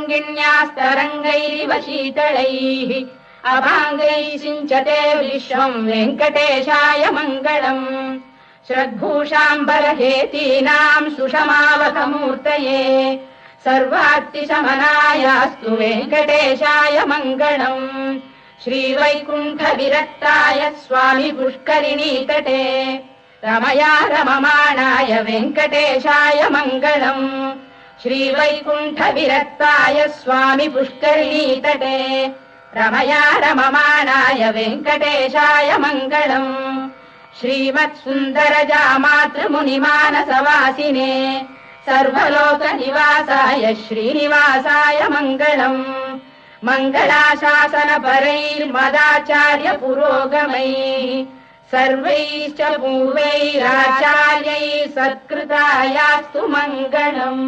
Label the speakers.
Speaker 1: तरङ्गिण्यास्तरङ्गैरिव शीतलैः अभाङ्गैः सिञ्चते विश्वम् वेङ्कटेशाय मङ्गलम् श्रद्भूषाम्बरहेतीनाम् सुषमावकमूर्तये सर्वार्तिशमनायास्तु वेङ्कटेशाय मङ्गलम् श्रीवैकुण्ठविरक्ताय स्वामि पुष्करिणीतटे रमया रममाणाय वेङ्कटेशाय मङ्गलम् श्रीवैकुण्ठविरक्ताय स्वामि पुष्करिणीतटे रमया रममाणाय वेङ्कटेशाय मङ्गलम् श्रीमत्सुन्दरजामातृमुनिमानसवासिने सर्वलोकनिवासाय श्रीनिवासाय मङ्गलम् मङ्गलाशासनपरैर्मदाचार्य पुरोगमैः सर्वैश्च पूर्वैराचार्यैः सत्कृतायास्तु मङ्गलम्।